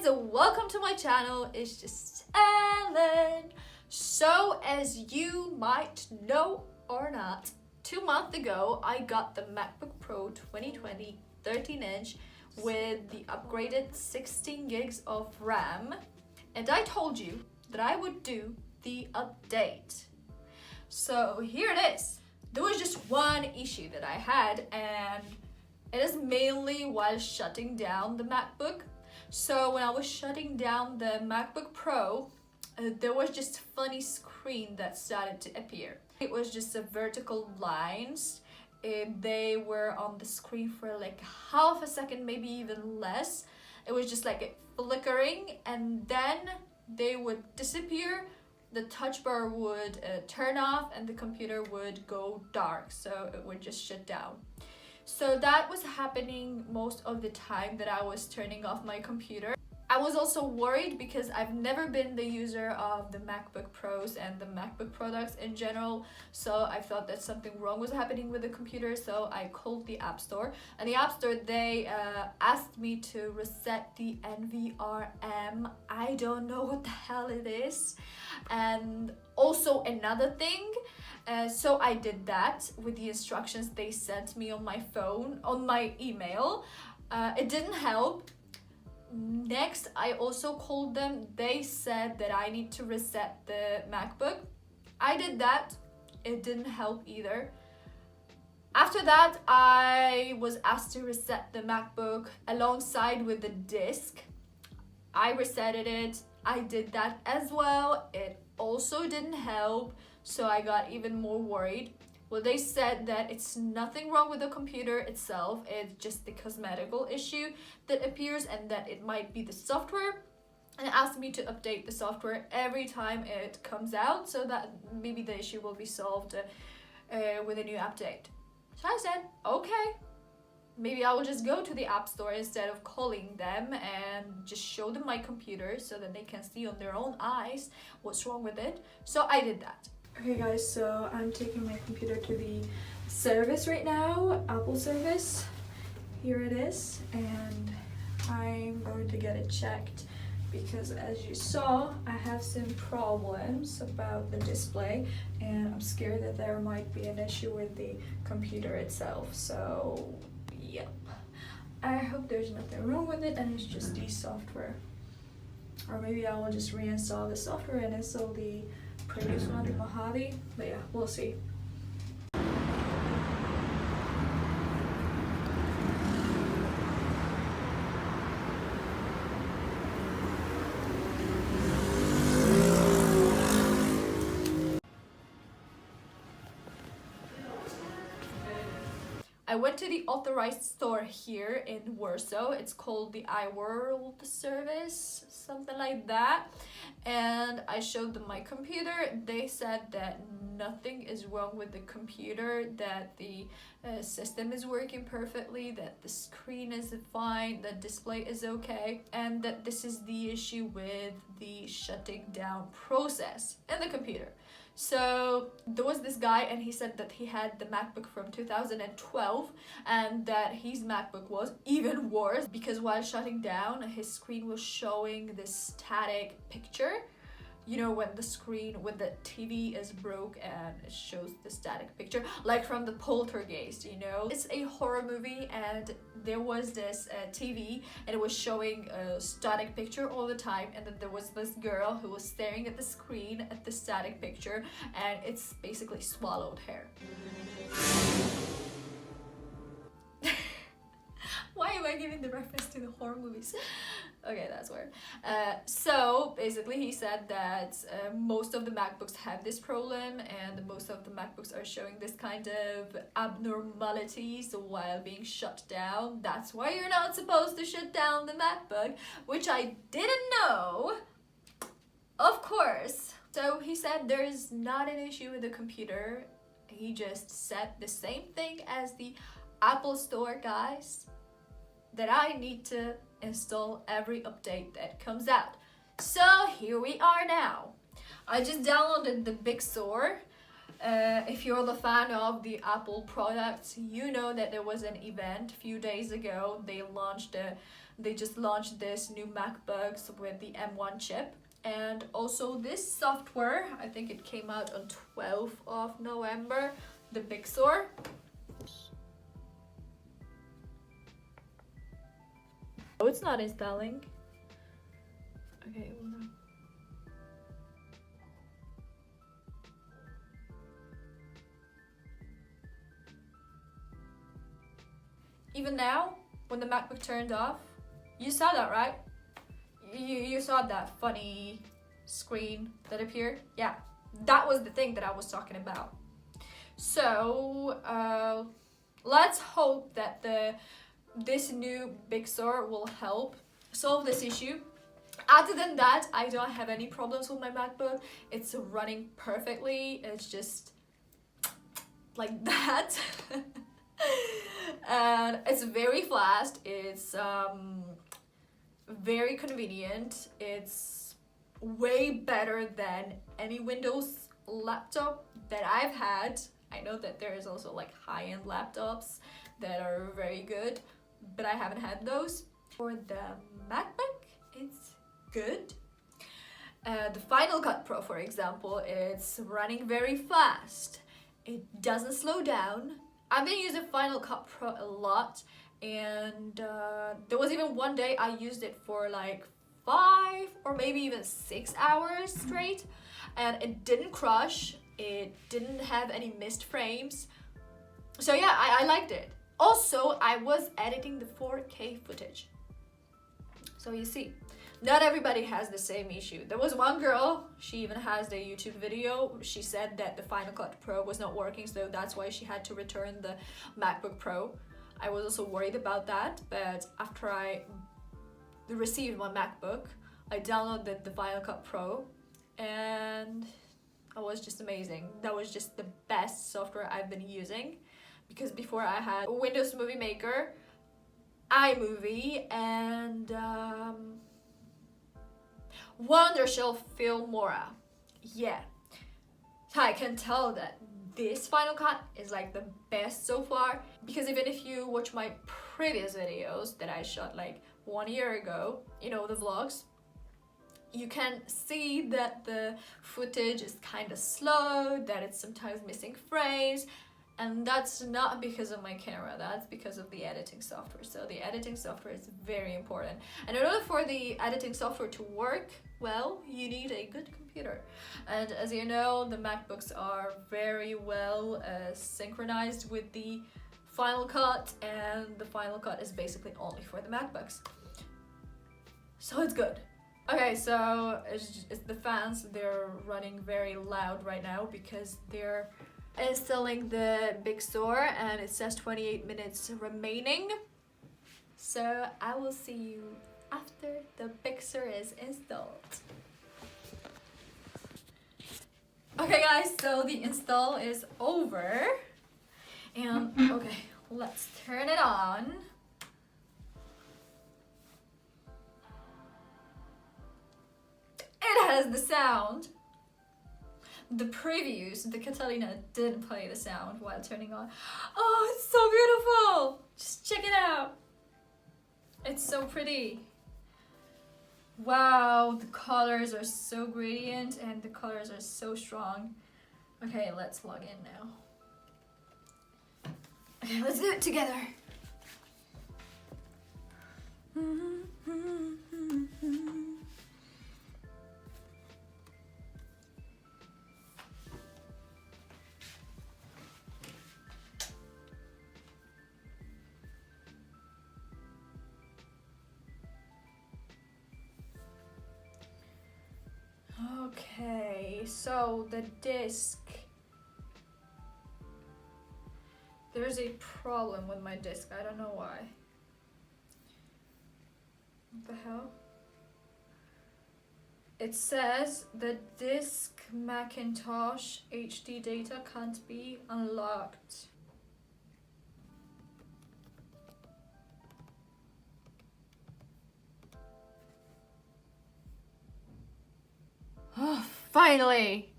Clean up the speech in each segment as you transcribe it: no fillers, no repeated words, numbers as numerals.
guys, welcome to my channel. It's just Ellen. So as you might know or not, 2 months ago I got the MacBook Pro 2020 13-inch with the upgraded 16 gigs of RAM, and I told you that I would do the update. So here it is. There was just one issue that I had, and it is mainly while shutting down the MacBook. So when I was shutting down the MacBook Pro, there was just a funny screen that started to appear. It was just a vertical lines. They were on the screen for like half a second, maybe even less. It was just like flickering, and then they would disappear. The touch bar would turn off and the computer would go dark, so it would just shut down. So that was happening most of the time that I was turning off my computer. I was also worried because I've never been the user of the MacBook Pros and the MacBook products in general, so I thought that something wrong was happening with the computer. So I called the App Store, and the App Store, they asked me to reset the NVRM. I don't know what the hell it is. And also another thing, so I did that with the instructions they sent me on my phone, on my email. It didn't help. Next, I also called them. They said that I need to reset the MacBook. I did that. It didn't help either. After that, I was asked to reset the MacBook alongside with the disk. I resetted it. I did that as well. It also didn't help, so I got even more worried. Well, they said that it's nothing wrong with the computer itself, it's just the cosmetical issue that appears, and that it might be the software, and asked me to update the software every time it comes out so that maybe the issue will be solved with a new update. So I said, okay, maybe I will just go to the App Store instead of calling them and just show them my computer so that they can see on their own eyes what's wrong with it. So I did that. Okay guys, so I'm taking my computer to the service right now, Apple service. Here it is, and I'm going to get it checked because as you saw, I have some problems about the display, and I'm scared that there might be an issue with the computer itself. So yep, I hope there's nothing wrong with it and it's just the software. Or maybe I will just reinstall the software and install the previous one, the Mojave, but yeah, we'll see. I went to the authorized store here in Warsaw. It's called the iWorld service, something like that. And I showed them my computer. They said that nothing is wrong with the computer, that the system is working perfectly, that the screen is fine, the display is okay, and that this is the issue with the shutting down process in the computer. So there was this guy, and he said that he had the MacBook from 2012 and that his MacBook was even worse because while shutting down, his screen was showing this static picture. You know, when the screen, when the TV is broke and it shows the static picture, like from the Poltergeist, you know? It's a horror movie, and there was this TV, and it was showing a static picture all the time, and then there was this girl who was staring at the screen at the static picture, and it's basically swallowed hair. Why am I giving the reference to the horror movies? Okay, that's weird. So basically he said that most of the MacBooks have this problem, and most of the MacBooks are showing this kind of abnormalities while being shut down. That's why you're not supposed to shut down the MacBook, which I didn't know, of course. So he said there's not an issue with the computer. He just said the same thing as the Apple Store guys, that I need to install every update that comes out. So here we are now. I just downloaded the Big Sur. If you're the fan of the Apple products, you know that there was an event a few days ago. They launched They just launched this new MacBooks with the M1 chip. And also this software, I think it came out on 12th of November, the Big Sur. Oh, it's not installing. Okay, well, no. Even now, when the MacBook turned off, you saw that, right? You saw that funny screen that appeared? Yeah, that was the thing that I was talking about. So, let's hope that this new Big Sur will help solve this issue. Other than that, I don't have any problems with my MacBook. It's running perfectly. It's just like that. And it's very fast. It's very convenient. It's way better than any Windows laptop that I've had. I know that there is also like high-end laptops that are very good, but I haven't had those. For the MacBook, it's good. The Final Cut Pro, for example, it's running very fast. It doesn't slow down. I've been using Final Cut Pro a lot, and there was even one day I used it for like 5 or maybe even 6 hours straight, and it didn't crush. It didn't have any missed frames. So yeah, I liked it. Also, I was editing the 4K footage. So you see, not everybody has the same issue. There was one girl, she even has the YouTube video. She said that the Final Cut Pro was not working, so that's why she had to return the MacBook Pro. I was also worried about that, but after I received my MacBook, I downloaded the Final Cut Pro, and it was just amazing. That was just the best software I've been using, because before I had Windows Movie Maker, iMovie, and Wondershell Filmora. Yeah, I can tell that this Final Cut is like the best so far, because even if you watch my previous videos that I shot like 1 year ago, you know, the vlogs, you can see that the footage is kind of slow, that it's sometimes missing frames, and that's not because of my camera, that's because of the editing software. So the editing software is very important. And in order for the editing software to work well, you need a good computer. And as you know, the MacBooks are very well synchronized with the Final Cut, and the Final Cut is basically only for the MacBooks. So it's good. Okay, so it's the fans, they're running very loud right now because they're installing the Big Sur, and it says 28 minutes remaining. So I will see you after the Big Sur is installed. Okay guys, so the install is over, and okay, let's turn it on. It has the sound. The previews, the Catalina didn't play the sound while turning on. Oh, it's so beautiful! Just check it out. It's so pretty. Wow, the colors are so gradient and the colors are so strong. Okay, let's log in now. Okay, let's do it together. Okay, so the disc. There's a problem with my disc. I don't know why. What the hell? It says the disk Macintosh HD data can't be unlocked. Oh, finally!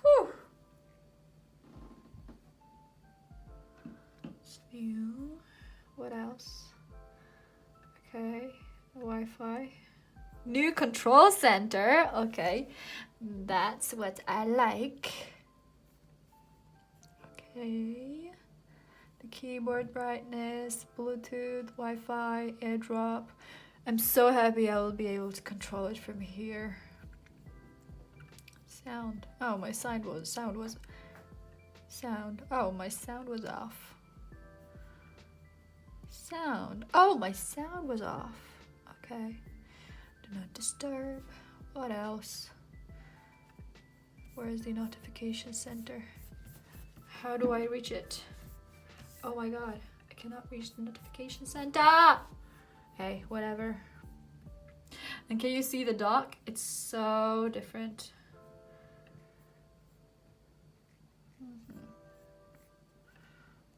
Whew. New. What else? Wi-Fi. New control center. Okay, that's what I like. Okay. The keyboard brightness, Bluetooth, Wi-Fi, AirDrop. I'm so happy I will be able to control it from here. Sound. Oh, my sound was Oh, my sound was off. Sound. Oh, my sound was off. Okay. Do not disturb. What else? Where is the notification center? How do I reach it? Oh my god, I cannot reach the notification center. Okay, whatever. And can you see the dock? It's so different.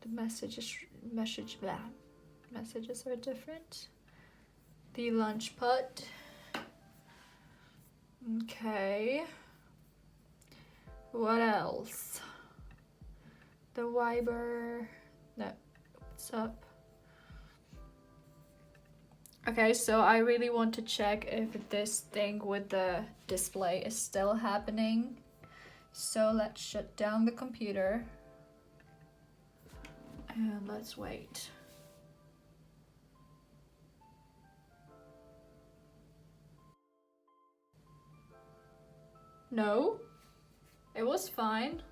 The messages are different. The lunch put. Okay. What else? The Viber. No. What's up? Okay, so I really want to check if this thing with the display is still happening. So let's shut down the computer. And let's wait. No, it was fine.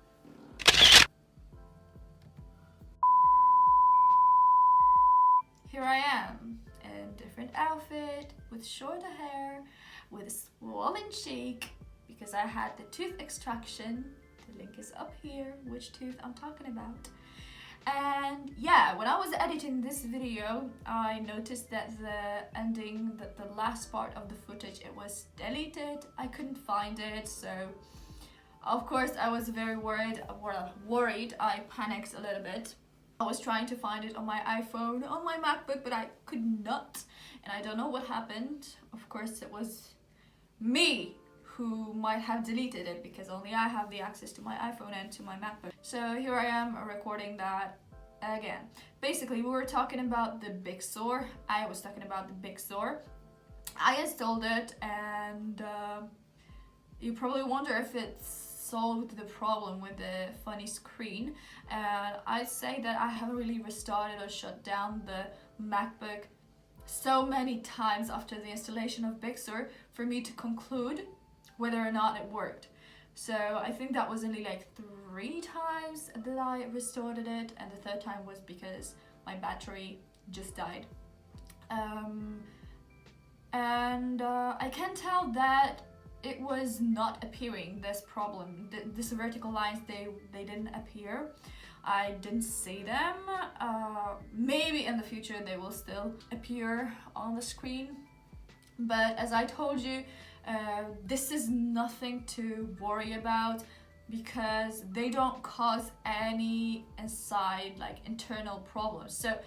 Here I am in a different outfit, with shorter hair, with a swollen cheek, because I had the tooth extraction. The link is up here, which tooth I'm talking about. And yeah, when I was editing this video, I noticed that the ending, that the last part of the footage, it was deleted. I couldn't find it, so of course I was very worried. I panicked a little bit. I was trying to find it on my iPhone, on my MacBook, but I could not, and I don't know what happened. Of course it was me who might have deleted it, because only I have the access to my iPhone and to my MacBook. So here I am recording that again. Basically, we were talking about the Big Sur. I was talking about the Big Sur. I installed it, and you probably wonder if it's solved the problem with the funny screen. And I'd say that I haven't really restarted or shut down the MacBook so many times after the installation of Big Sur for me to conclude whether or not it worked. So I think that was only like 3 times that I restored it, and the 3rd time was because my battery just died. I can tell that it was not appearing, this problem. These vertical lines, they didn't appear. I didn't see them. Maybe in the future they will still appear on the screen. But as I told you, this is nothing to worry about, because they don't cause any internal problems. So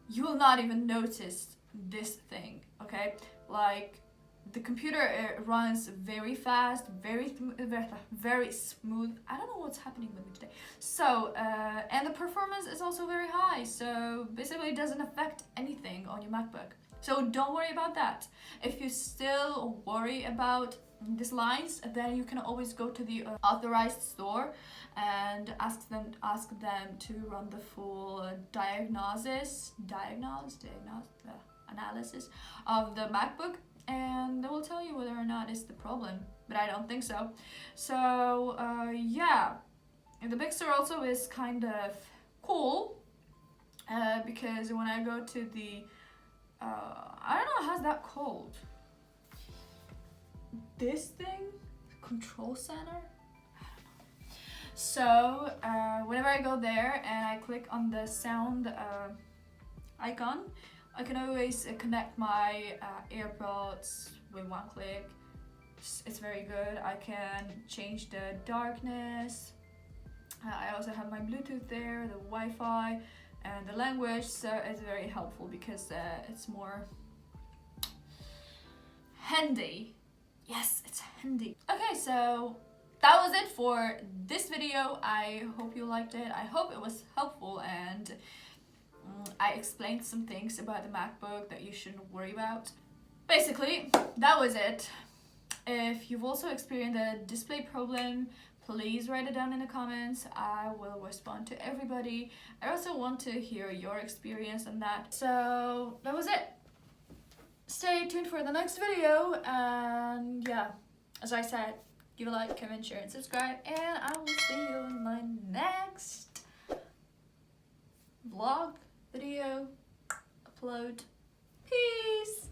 you will not even notice this thing, okay? Like, the computer runs very fast, very smooth. I don't know what's happening with me today. So, and the performance is also very high. So basically it doesn't affect anything on your MacBook. So don't worry about that. If you still worry about these lines, then you can always go to the authorized store and ask them to run the full analysis of the MacBook, and they will tell you whether or not it's the problem, but I don't think so. So yeah, and the Big Sur also is kind of cool, because when I go to the I don't know, how's that called? This thing? Control center? I don't know. So, whenever I go there and I click on the sound icon, I can always connect my AirPods with one click. It's very good. I can change the darkness. I also have my Bluetooth there, the Wi-Fi, and the language, so it's very helpful because it's more handy. Yes, it's handy. Okay, so that was it for this video. I hope you liked it. I hope it was helpful, and I explained some things about the MacBook that you shouldn't worry about. basically, that was it. If you've also experienced a display problem, please write it down in the comments. I will respond to everybody. I also want to hear your experience on that. So that was it. Stay tuned for the next video, and yeah, as I said, give a like, comment, share, and subscribe, and I will see you in my next vlog, video, upload. Peace!